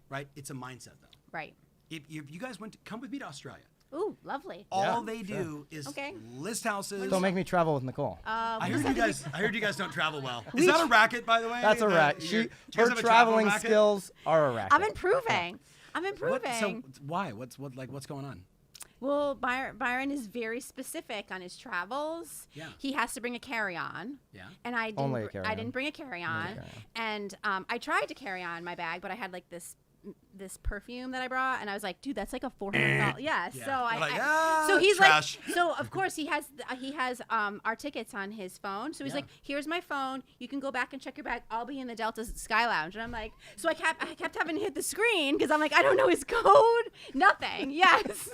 right? It's a mindset, though. Right. If you guys come with me to Australia, Ooh, lovely. all Yeah, they sure. do is Okay. list houses. Don't make me travel with Nicole. I heard you guys don't travel well. Is that a racket, by the way? That's a racket. Do you guys Her have a travel traveling racket? skills are a racket. I'm improving. I'm What, improving. so why? What's going on? Well, Byron is very specific on his travels. Yeah. He has to bring a carry-on. Yeah. And I didn't. Only a I carry-on. didn't bring a carry-on. carry-on. And I tried to carry on my bag, but I had like this perfume that I brought, and I was like, dude, that's like a $400. Yeah. Yeah. So You're like, so he's trash. like, so of course he has our tickets on his phone. So he's Yeah. like, here's my phone. You can go back and check your bag. I'll be in the Delta Sky Lounge. And I'm like, so I kept having to hit the screen because I'm like, I don't know his code. Nothing. Yes.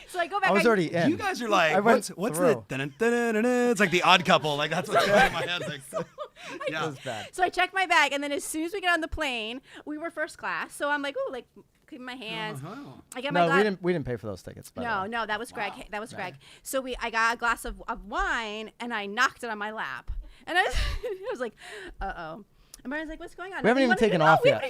So I go back. I was already in. You guys are like, I went what's through. the dun-dun-dun-dun-dun. It's like the Odd Couple. Like that's what's going in my head. Like, It yeah. was bad. So I checked my bag, and then as soon as we get on the plane, we were first class. So I'm like, ooh, like keep my hands. Uh-huh. I get my No, glass. we didn't pay for those tickets. By the No, way. no, that was Greg. Wow. That was Greg. So I got a glass of wine, and I knocked it on my lap. And I was like, uh-oh. And Byron's like, what's going on? We haven't even taken off yet.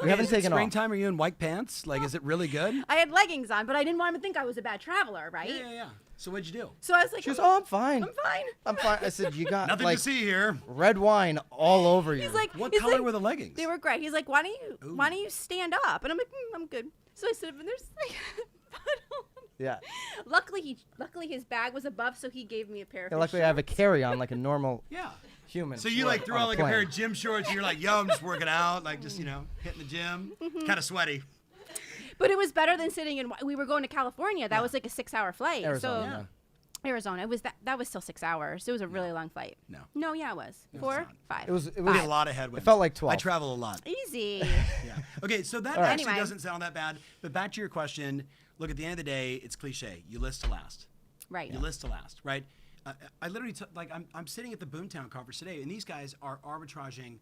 We haven't Is it taken off. springtime? Are you in white pants? Like, is it really good? I had leggings on, but I didn't want him to think I was a bad traveler, right? Yeah. So what'd you do? So I was like, She goes, oh, I'm fine. I'm fine. I'm fine. I said, you got Nothing like to see here. red wine all over you. He's like, What he's color like- were the leggings? They were gray. He's like, why don't you stand up? And I'm like, I'm good. So I stood up, and there's like a puddle. yeah. Luckily his bag was above, so he gave me a pair of. Yeah, his luckily I have a shorts. carry-on like a normal Yeah. human. So you would like threw on on like a pair plane. of gym shorts and you're like, yo, I'm just working out, like just, hitting the gym. Kind of sweaty. But it was better than sitting in. We were going to California. That was like a 6-hour flight. Arizona. Arizona. It was that was still 6 hours. It was a really long flight. No. No, yeah, it was 4, not. 5. It was We did a Five. lot of headwinds. It felt like 12. I travel a lot. Easy. Yeah. Okay, so that All right. actually Anyway. doesn't sound that bad. But back to your question, look, at the end of the day, it's cliche. You list to last. Right. You list to last, right? I literally, I'm sitting at the Boomtown conference today, and these guys are arbitraging,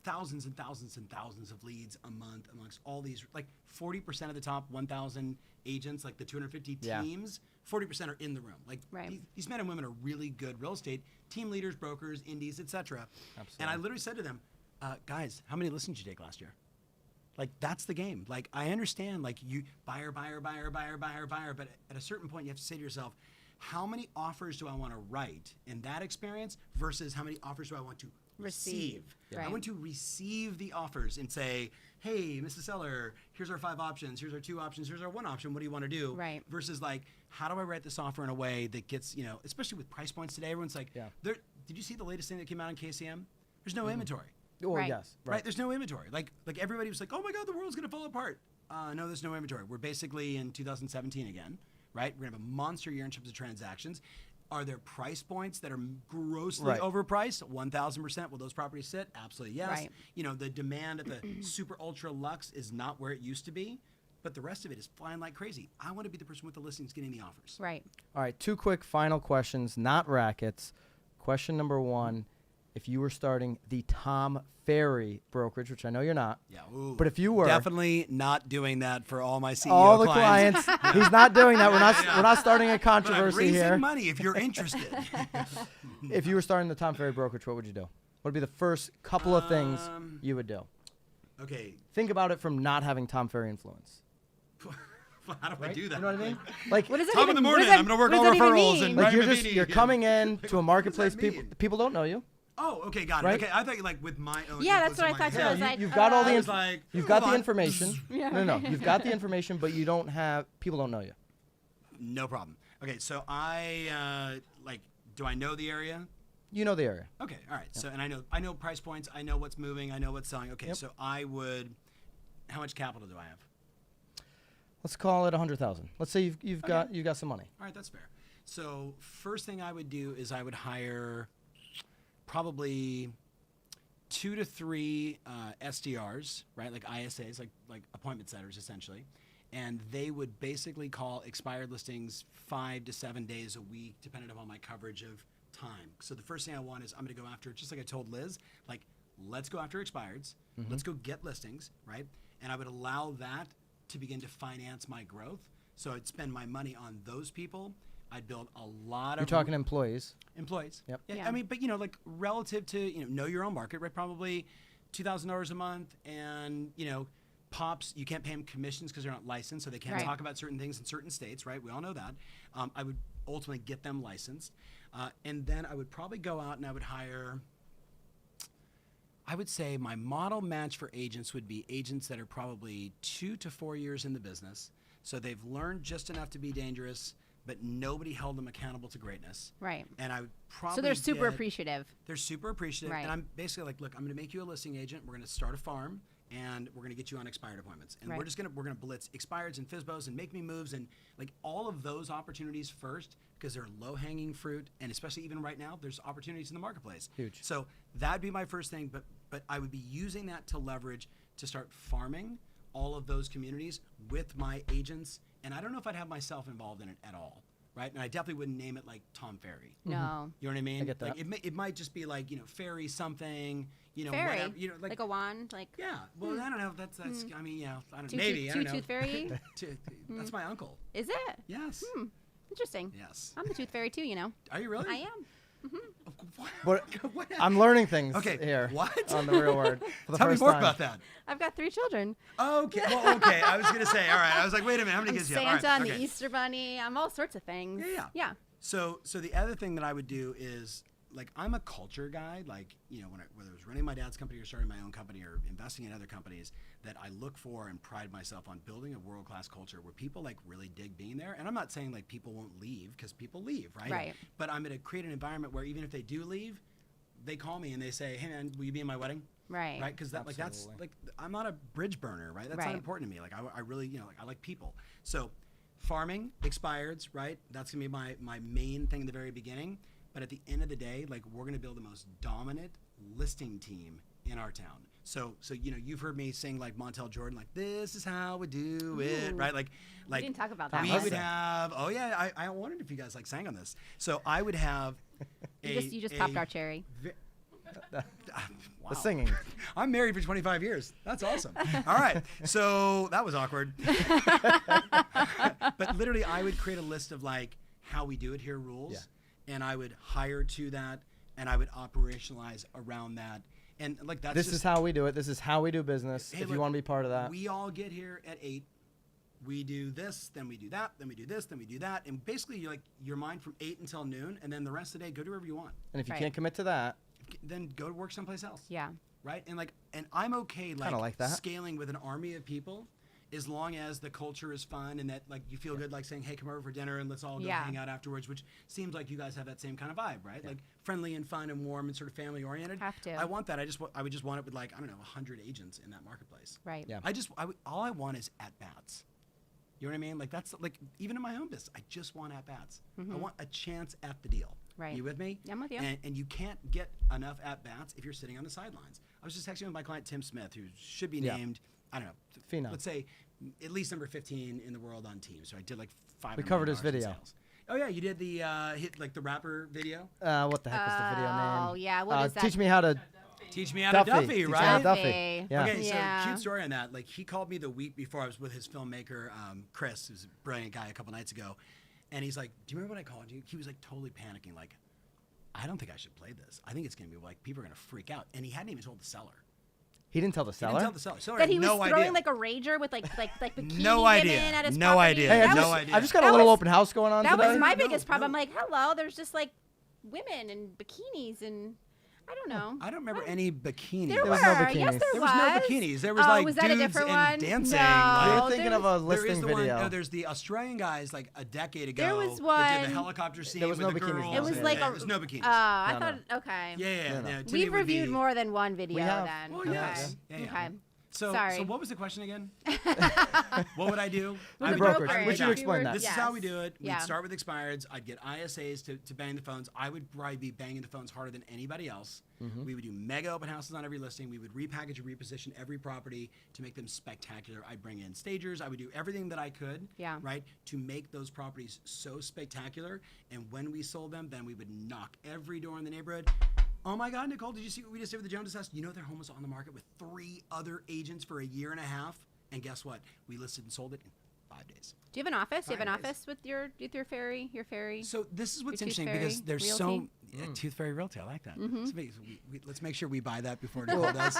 thousands and thousands and thousands of leads a month amongst all these, like 40% of the top 1,000 agents, like the 250 Yeah. teams, 40% are in the room. Like Right. these men and women are really good real estate team leaders, brokers, indies, etc. Absolutely. And I literally said to them, guys, how many listings did you take last year? Like, that's the game. Like, I understand, like, you buyer, but at a certain point, you have to say to yourself, how many offers do I want to write in that experience versus how many offers do I want to receive? Yeah. I Right. want to receive the offers and say, hey, Mrs. Seller, here's our 5 options, here's our 2 options, here's our 1 option, what do you want to do? Right. Versus, like, how do I write this offer in a way that gets, especially with price points today, everyone's like, Yeah. did you see the latest thing that came out in KCM? There's no inventory. Oh, Right. yes. Right. There's no inventory. Like everybody was like, oh my God, the world's going to fall apart. No, there's no inventory. We're basically in 2017 again, right? We're going to have a monster year in terms of transactions. Are there price points that are grossly Right. overpriced? 1,000%. Will those properties sit? Absolutely yes. Right. The demand at the super ultra luxe is not where it used to be, but the rest of it is flying like crazy. I want to be the person with the listings getting the offers. Right. All right, 2 quick final questions, not rackets. Question number 1, if you were starting the Tom Ferry brokerage, which I know you're not, Yeah. Ooh, but if you were, definitely not doing that for all my CEO all the clients. clients, he's not doing that. Yeah. We're not starting a But I'm controversy raising here. money if you're interested. If you were starting the Tom Ferry brokerage, what would you do? What would be the first couple of things you would do? Okay. Think about it from not having Tom Ferry influence. How do I do that? You know what I mean? Like, What does that Tom even in the what does morning, that- I'm gonna work what all does that even referrals mean? and like Right, you're Mavini. coming in to a marketplace. mean? People don't know you. Oh, okay, got it. Right? Okay, I thought you like with my own. Yeah, that's inputs in what I my thought too. head. I was like, You've got all the I was info. like, You've got hold the on. information. Yeah. No, you've got the information, but you don't have. People don't know you. No problem. Okay, so I do I know the area? You know the area. Okay, all right. So and I know price points. I know what's moving. I know what's selling. Okay, Yep. so I would. How much capital do I have? Let's call it 100,000. Let's say you've got some money. All right, that's fair. So first thing I would do is I would hire probably 2 to 3 SDRs, right? Like ISAs, like appointment setters, essentially. And they would basically call expired listings 5 to 7 days a week, depending upon my coverage of time. So the first thing I want is I'm going to go after, just like I told Liz, like let's go after expireds. Let's go get listings, right? And I would allow that to begin to finance my growth. So I'd spend my money on those people. I'd build a lot You're of talking employees. employees. Yep. Yeah, Yeah. I mean, but like relative to know your own market, right? Probably $2,000 a month, and pops. You can't pay them commissions because they're not licensed, so they can't Right. talk about certain things in certain states, right? We all know that. I would ultimately get them licensed, and then I would probably go out and I would hire. I would say my model match for agents would be agents that are probably 2 to 4 years in the business. So they've learned just enough to be dangerous, but nobody held them accountable to greatness. Right. And I would probably So they're super get- appreciative. They're super appreciative. Right. And I'm basically like, look, I'm going to make you a listing agent. We're going to start a farm, and we're going to get you on expired appointments. And Right. we're going to blitz expireds and FSBOs and make me moves and like all of those opportunities first, because they're low-hanging fruit, and especially even right now, there's opportunities in the marketplace. Huge. So that'd be my first thing, but I would be using that to leverage to start farming all of those communities with my agents, and I don't know if I'd have myself involved in it at all, right? And I definitely wouldn't name it like Tom Ferry. No. You know what I mean? I get that. Like it might just be like Ferry something, Fairy. whatever, like a wand, like yeah. Well, I don't know. That's I mean, yeah, I don't two maybe I don't know. tooth fairy. That's my uncle. Is it? Yes. Interesting. Yes. I'm the tooth fairy too. Are you really? I am. But What? I'm learning things Okay, here what? on the real word for the Tell me first more time. about that. I've got 3 children. Okay. Well, okay. I was gonna say. All right. I was like, wait a minute. How many I'm kids do you have? Santa, All right, I'm the okay. Easter Bunny. I'm all sorts of things. Yeah. So the other thing that I would do is, like, I'm a culture guy. Like, you know, whether it was running my dad's company or starting my own company or investing in other companies, that I look for and pride myself on building a world-class culture where people like really dig being there. And I'm not saying like people won't leave, because people leave, right? Right. But I'm going to create an environment where even if they do leave, they call me and they say, "Hey man, will you be in my wedding?" Right. Right? Because that's Absolutely. like, I'm not a bridge burner, right? That's Right. not important to me. Like I really, you know, like I like people. So farming, expireds, right? That's gonna be my main thing in the very beginning. But at the end of the day, like, we're gonna build the most dominant listing team in our town. So you know, you've heard me sing like Montel Jordan, like, this is how we do it, Ooh. right? Like We didn't talk about that we one. would have. Oh yeah, I wondered if you guys like sang on this. So I would have. You just popped our cherry. Wow. The singing. I'm married for 25 years. That's awesome. All right. So that was awkward. But literally, I would create a list of like how we do it here rules. Yeah. And I would hire to that, and I would operationalize around that. And like that's This just, is how we do it. This is how we do business. Hey, if look, you want to be part of that. we all get here at 8. We do this, then we do that, then we do this, then we do that. And basically, you're mine from 8 until noon, and then the rest of the day, go do whatever you want. And if you Right. can't commit to that, Then go to work someplace else. Yeah. Right? And I'm okay like that. scaling with an army of people, as long as the culture is fun and that like you feel good, like saying, "Hey, come over for dinner and let's all go Yeah. hang out afterwards," which seems like you guys have that same kind of vibe, right? Like friendly and fun and warm and sort of family oriented. Have to. I want that. I would just want it with like, I don't know, 100 agents in that marketplace. Right. Yeah. All I want is at bats. You know what I mean? Like that's like even in my own business, I just want at bats. I want a chance at the deal. Right. You with me? I'm with you. And you can't get enough at bats if you're sitting on the sidelines. I was just texting with my client Tim Smith, who should be Yeah. named, I don't know, Phenom. let's say at least number 15 in the world on teams. So I did like 5. We covered his video. Sales. Oh yeah, you did the hit like the rapper video. what the heck was the video name? Oh, yeah, what is that? Teach me how to Teach me how to Duffy, Teach me right? how to Duffy. Duffy. Yeah. Okay, Yeah. so cute story on that. Like he called me the week before I was with his filmmaker, Chris, who's a brilliant guy, a couple nights ago, and he's like, "Do you remember when I called you?" He was like totally panicking, like, "I don't think I should play this. I think it's gonna be like people are gonna freak out." And he hadn't even told the seller. He didn't tell the He seller. didn't tell the seller. Seller That had he was no throwing idea. like a rager with like bikini No idea. women at his No property. idea. Hey, I No just, idea. I just got a That little was- open house going on That today. was my No, biggest problem. no. I'm like, hello, there's just like women in bikinis and I don't know. I don't remember any bikinis. There was were. no Yes, bikinis. there There was no bikinis. There was oh, like was that a dudes different and one? dancing. No, like- You're there thinking of was- a There is listing the video. one. No, there's the Australian guys like a decade ago. There was that did one- the helicopter scene There was with no the bikinis. girls. It was Yeah, like yeah, a. there's no bikinis. Oh, I No, thought. Okay. Yeah. No, no. To me, We've it would reviewed be- more than one video have. then. Well, okay. yes. Yeah, yeah. Okay. So Sorry. what was the question again? What would I do? With I the would brokerage. brokerage. Would you We explain were- that? This yes. is how we do it. We'd Yeah. start with expireds. I'd get ISAs to bang the phones. I would probably be banging the phones harder than anybody else. Mm-hmm. We would do mega open houses on every listing. We would repackage and reposition every property to make them spectacular. I'd bring in stagers. I would do everything that I could, Yeah. right, to make those properties so spectacular. And when we sold them, then we would knock every door in the neighborhood. Oh my God, Nicole, did you see what we just did with the Joneses house? You know their home was on the market with 3 other agents for a year and a half. And guess what? We listed and sold it in 5 days. Do you have an office? Do you have an 5 days. office with your ferry? Your ferry? So this is what's Your Tooth interesting Fairy because there's Realty? so Tooth Fairy Realty. I like that. Let's make sure we buy that before Nicole Well, does.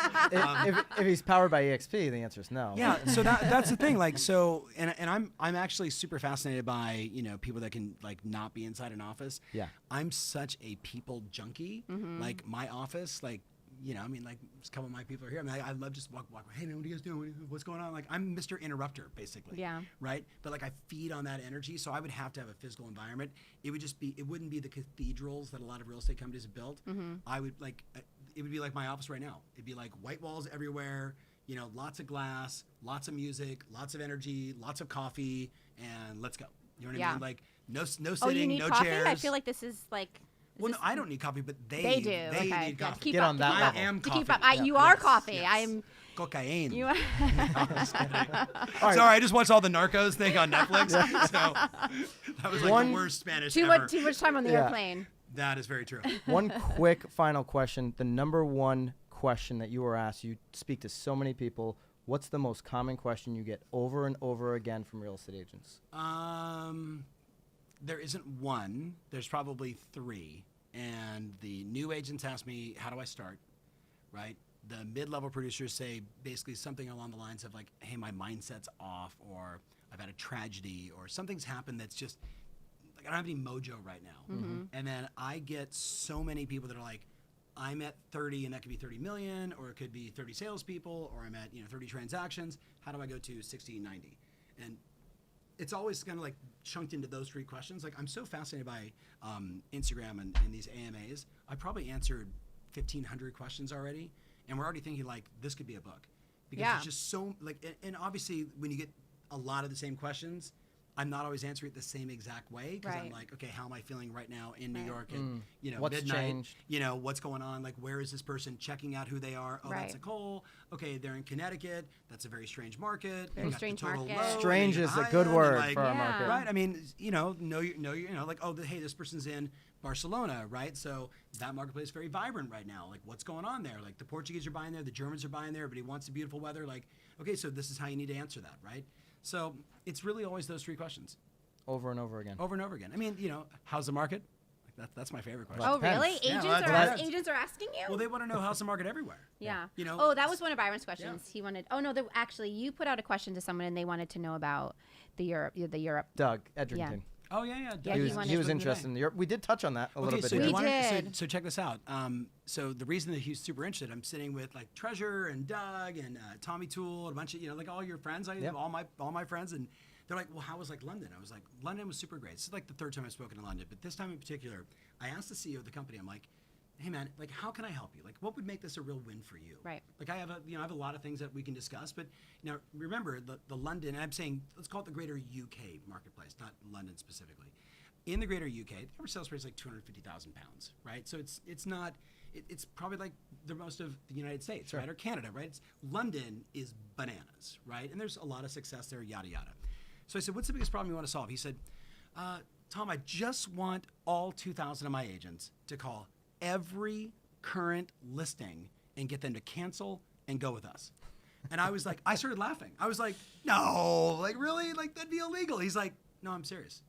if he's powered by EXP, the answer is no. Yeah, so that's the thing. Like, so, and I'm actually super fascinated by people that can like not be inside an office. Yeah. I'm such a people junkie. Like my office, like. I mean, like, just a couple of my people are here. I mean, I love just walk. Hey, man, what are you guys doing? What's going on? Like, I'm Mr. Interrupter, basically. Yeah. Right? But, like, I feed on that energy, so I would have to have a physical environment. It wouldn't be the cathedrals that a lot of real estate companies have built. I would, like, it would be like my office right now. It'd be like white walls everywhere, lots of glass, lots of music, lots of energy, lots of coffee, and let's go. You know what I Yeah. mean? Like, no sitting, Oh, you need no coffee? chairs. I feel like this is like. Well, no, I don't need coffee, but they They do. They Okay. need Good. coffee. Keep Get up, on to that keep level. I am To coffee. keep up. You Yes, are coffee. yes. I'm. Cocaine. You. All right. Sorry, I just watched all the Narcos thing on Netflix. So that was like the worst Spanish Too ever. much time on the Yeah. airplane. That is very true. One quick final question. The number one question that you were asked, you speak to so many people. What's the most common question you get over and over again from real estate agents? There isn't one. There's probably 3. And the new agents ask me, how do I start, right? The mid-level producers say basically something along the lines of like, hey, my mindset's off, or I've had a tragedy, or something's happened that's just, like I don't have any mojo right now. And then I get so many people that are like, I'm at 30 and that could be 30 million, or it could be 30 salespeople, or I'm at 30 transactions. How do I go to 60, 90? And it's always kind of like chunked into those 3 questions. Like I'm so fascinated by Instagram and these AMAs. I probably answered 1,500 questions already, and we're already thinking like this could be a book, because it's just so like. And obviously, when you get a lot of the same questions, I'm not always answering it the same exact way, because I'm like, okay, how am I feeling right now in New York at What's midnight? changed? What's going on? Like, where is this person? Checking out who they are. Oh, that's Nicole. Okay, they're in Connecticut. That's a very strange market. Very You got strange the total market. low, Strange and is a high good end, word like, for our market. right? I mean, like, oh, hey, this person's in Barcelona, right? So that marketplace is very vibrant right now. Like, what's going on there? Like, the Portuguese are buying there, the Germans are buying there, everybody wants the beautiful weather. Like, okay, so this is how you need to answer that, right? So it's really always those 3 questions. Over and over again. Over and over again. I mean, how's the market? Like that's my favorite question. Oh, Depends. really? Yeah, Agents are asking you? Well, they want to know how's the market everywhere. Yeah. Oh, that was one of Byron's questions. He wanted. Oh no, actually, you put out a question to someone, and they wanted to know about the Europe. Doug Edrington. Oh yeah. Yeah, He was interested in Europe. We did touch on that a little bit. So here. We did. So check this out. So the reason that he's super interested, I'm sitting with like Treasure and Doug and Tommy Toole and a bunch of like all your friends. I have all my friends, and they're like, well, how was like London? I was like, London was super great. This is like the 3rd time I've spoken in London, but this time in particular, I asked the CEO of the company, I'm like, hey man, like how can I help you? Like what would make this a real win for you? Right. Like I have a lot of things that we can discuss, but now remember the London, and I'm saying, let's call it the greater UK marketplace, not London specifically. In the greater UK, the average sales price is like £250,000, right? So it's not, it's probably like the most of the United States, right? Or Canada, right? London is bananas, right? And there's a lot of success there, yada, yada. So I said, what's the biggest problem you want to solve? He said, Tom, I just want all 2,000 of my agents to call every current listing and get them to cancel and go with us. And I was like, I started laughing. I was like, no, like really? Like that'd be illegal. He's like, no, I'm serious.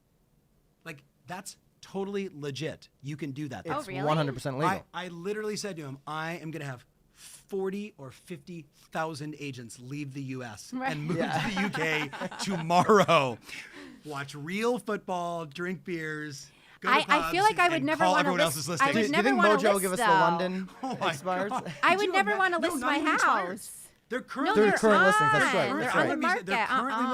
Like that's totally legit. You can do that. It's really? 100% legal. I literally said to him, I am going to have 40 or 50,000 agents leave the U.S. and move to the UK tomorrow. Watch real football, drink beers. Go to I feel like I would never want to list. I would Do you never think want to Mojo will list give us the though. London my expires? God. I would never want to list not my even expired. house. They're No, currently they're current listings. That's on. right. They're That's on right. the market. They're currently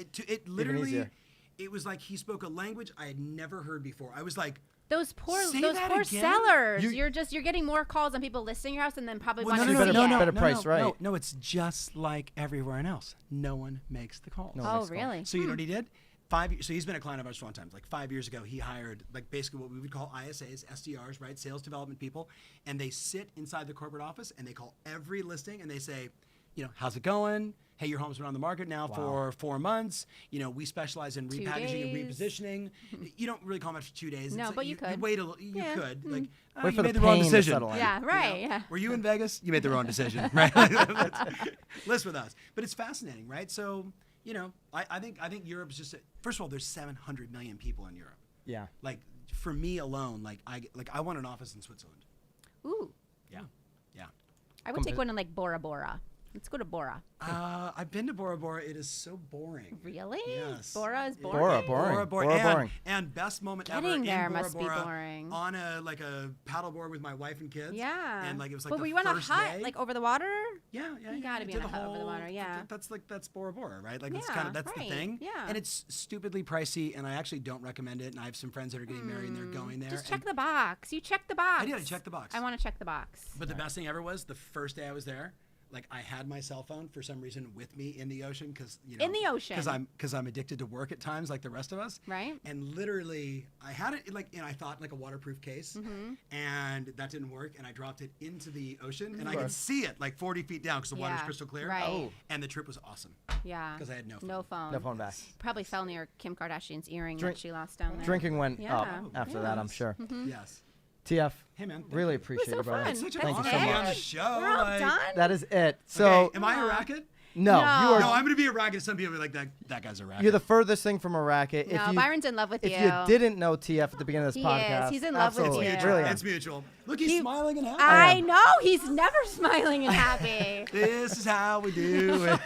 listed. It literally, easier. it was like he spoke a language I had never heard before. I was like, Those poor Say that again? sellers. You- You're getting more calls on people listing your house and then probably well, wanting no, to no, see no, it. better price, right? No, it's just like everywhere else. No one makes the calls. No one Oh, makes calls. really? So you know what he did? So he's been a client of ours for a long time. Like 5 years ago, he hired like basically what we would call ISAs, SDRs, right? Sales development people. And they sit inside the corporate office and they call every listing and they say, how's it going? Hey, your home's been on the market now for 4 months. We specialize in 2 repackaging and days. repositioning. You don't really call them after 2 days. No, It's but like you could. wait you Yeah. could. Like, Wait you for the made the wrong pain to decision. settle in. Yeah, right. Yeah. Were you in Vegas? You made the wrong decision, right? List with us. But it's fascinating, right? So, I think Europe's just first of all, there's 700 million people in Europe. Yeah. Like for me alone, I want an office in Switzerland. Ooh. Yeah. I would take one in like Bora Bora. Let's go to Bora. I've been to Bora Bora. It is so boring. Really? Yes. Bora is boring. Bora, boring. Bora, boring. And best moment Getting ever there in Bora must be Bora boring. on a paddleboard with my wife and kids. Yeah. And it was like but the were you on a first hut, day. like over the water? Yeah. You gotta be did on a hut over the water, yeah. That's Bora Bora, right? Like that's Yeah, the right, thing. yeah. And it's stupidly pricey, and I actually don't recommend it. And I have some friends that are getting married, and they're going there. Just and check the box. You check the box. I did. I checked the box. I want to check the box. But the best thing ever was the first day I was there. Like I had my cell phone for some reason with me in the ocean because In the ocean. because I'm addicted to work at times like the rest of us. Right. And literally I had it I thought like a waterproof case, and that didn't work. And I dropped it into the ocean, and I could see it like 40 feet down because the water's Yeah, crystal clear. right. Oh. And the trip was awesome Yeah. because I had no phone. No phone. No phone back. Probably fell near Kim Kardashian's earring Drink- that she lost down there. Drinking went Yeah. up after that, I'm Yes. sure. Yes. TF, Hey man. thank really you. appreciate so you, brother. fun. It's such an Thank you honor so to be on much. the show. We're all like- done. That is it. So Okay, am I a racket? No, No. you are. No, I'm going to be a racket. Some people are like, that guy's a racket. You're the furthest thing from a racket. No, Byron's in love with if you. you didn't know TF at the beginning of this He is. podcast, He's in love with absolutely. you. mutual. Really am. It's mutual. Look, he's smiling and happy. I know. He's never smiling and happy. This is how we do it.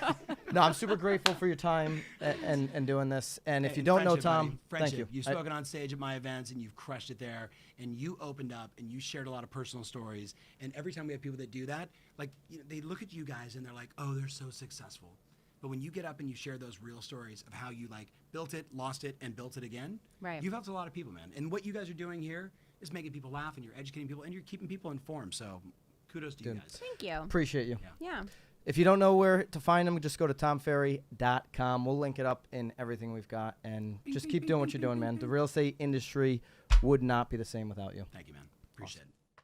No, I'm super grateful for your time and doing this. And if you don't know Friendship, Tom, buddy. thank Friendship. you. You've spoken on stage at my events and you've crushed it there. And you opened up and you shared a lot of personal stories. And every time we have people that do that, like they look at you guys and they're like, oh, they're so successful. But when you get up and you share those real stories of how you like built it, lost it, and built it again, Right. you've helped a lot of people, man. And what you guys are doing here is making people laugh and you're educating people and you're keeping people informed. So kudos to you guys. Thank you. Appreciate you. Yeah. If you don't know where to find him, just go to tomferry.com. We'll link it up in everything we've got. And just keep doing what you're doing, man. The real estate industry would not be the same without you. Thank you, man. Appreciate it.